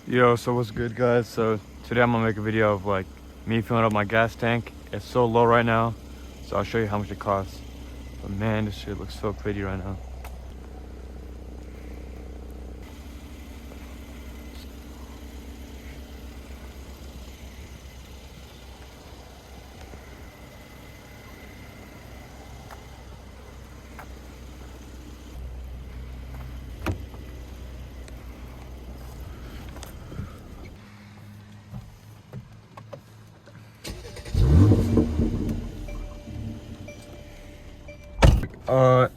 Yo, so what's good, guys? So today I'm gonna make a video of like me filling up my gas tank. It's so low right now, so I'll show you how much it costs. But man, this shit looks so pretty right now.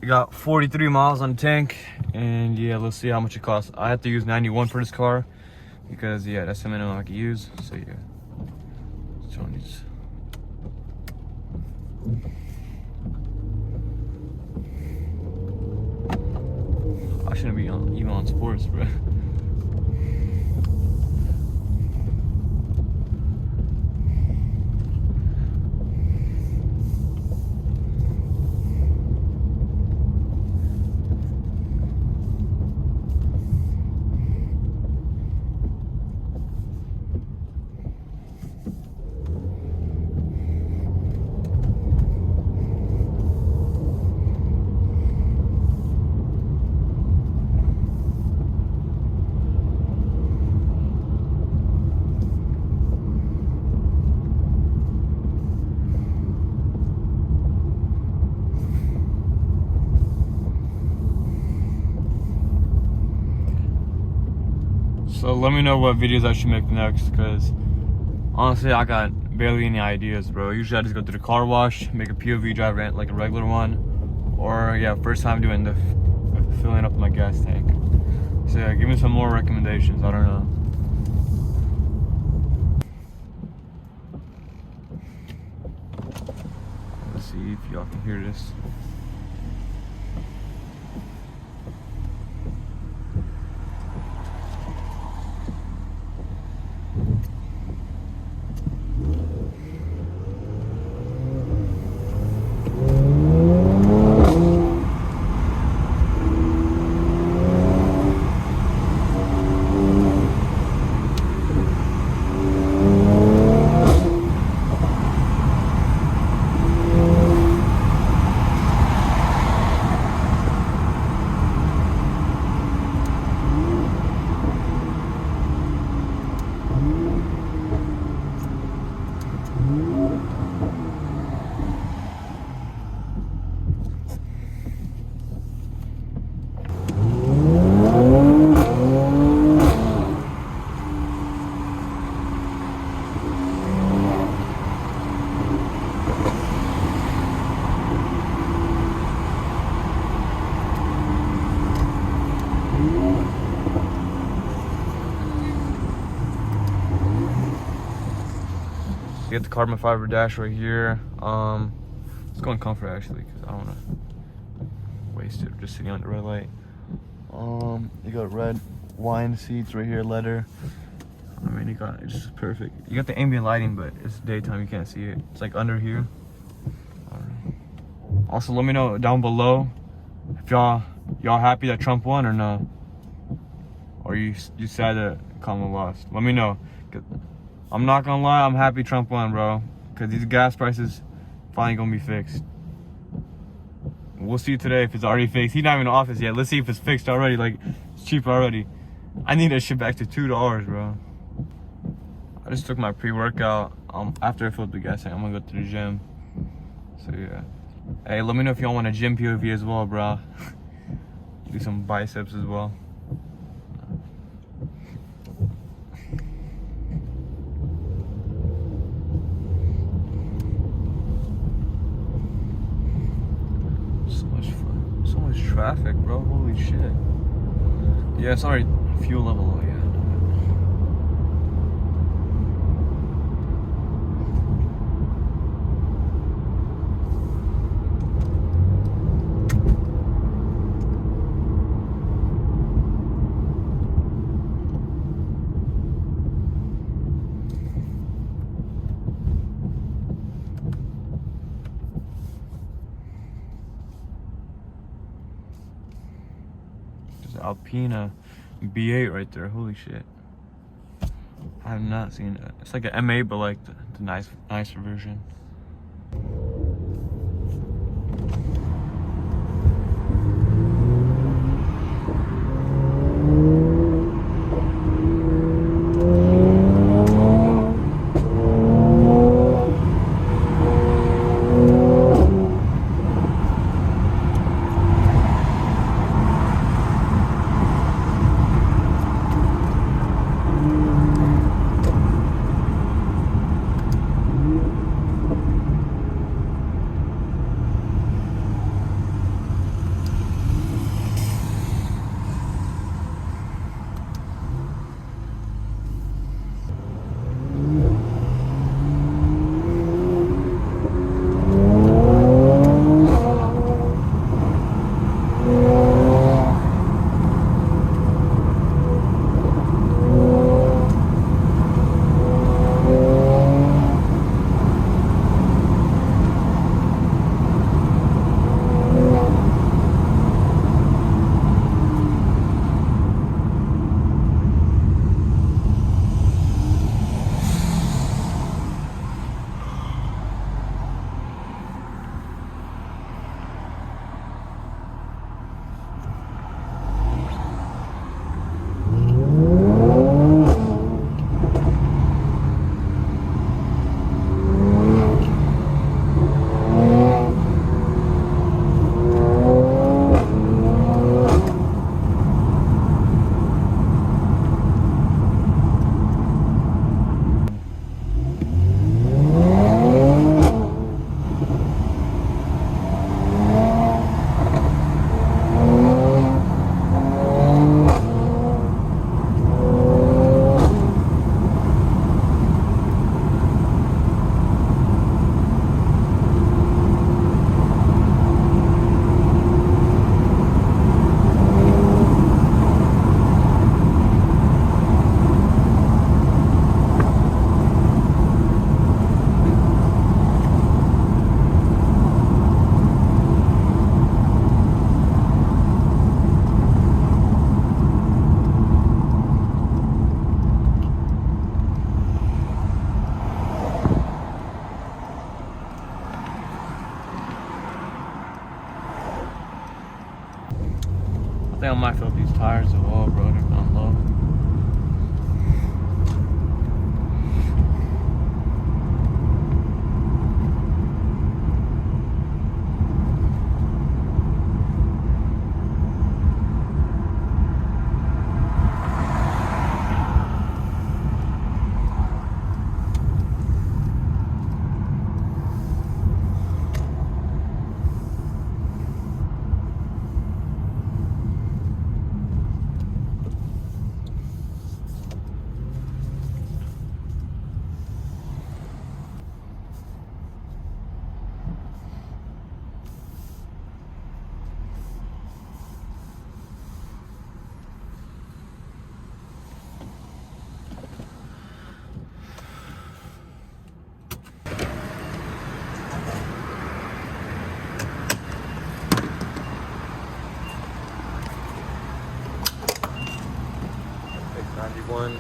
It got 43 miles on the tank, and yeah, let's see how much it costs. I have to use 91 for this car because yeah, that's the minimum I can use. So yeah, I shouldn't be even on sports, bro. So let me know what videos I should make next, because honestly I got barely any ideas, bro. Usually I just go to the car wash, make a POV drive rant like a regular one, or yeah, first time doing the filling up my gas tank. So yeah, give me some more recommendations. I don't know. Let's see if y'all can hear this. You get the carbon fiber dash right here. It's going comfort actually, because I don't want to waste it just sitting on the red light. You got red wine seats right here, leather. I mean, it's just perfect. You got the ambient lighting, but it's daytime, you can't see it. It's like under here. I don't know. Also, let me know down below if y'all happy that Trump won or no, or you sad that Kamala lost. Let me know. I'm not gonna lie, I'm happy Trump won, bro, because these gas prices finally gonna be fixed. We'll see today if it's already fixed. He's not even in office yet. Let's see if it's fixed already. Like, it's cheap already. I need that shit back to $2, bro. I just took my pre-workout. After I filled the gas tank, I'm gonna go to the gym. So yeah. Hey, let me know if y'all want a gym POV as well, bro. Do some biceps as well. So much traffic, bro. Holy shit. Yeah, sorry. Fuel level. Yeah. the Alpina B8 right there. Holy shit. I have not seen it. It's like an M8, but like the nicer version. I think I might fill up these tires as well, bro. They're down low.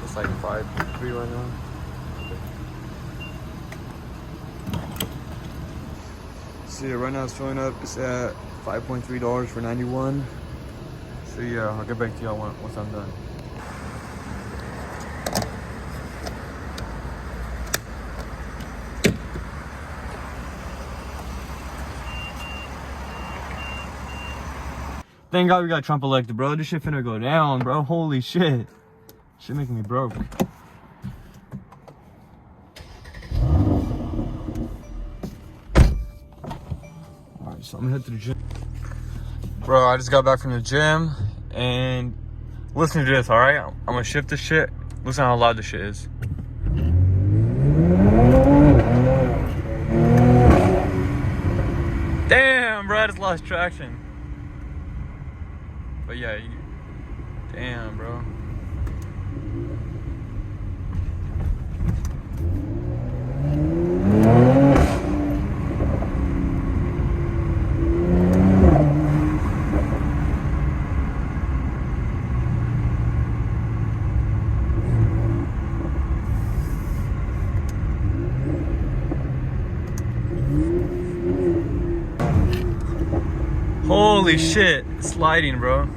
It's like 5.3 right now. See, right now it's filling up. It's at $5.3 for 91. So yeah, I'll get back to y'all once I'm done. Thank God we got Trump elected, bro. This shit finna go down, bro. Holy shit. Shit making me broke. Alright, so I'm gonna head to the gym. Bro, I just got back from the gym and listen to this, alright? I'm gonna shift this shit. Listen how loud this shit is. Damn, bro, I just lost traction. But yeah, damn, bro. Holy shit, it's sliding, bro.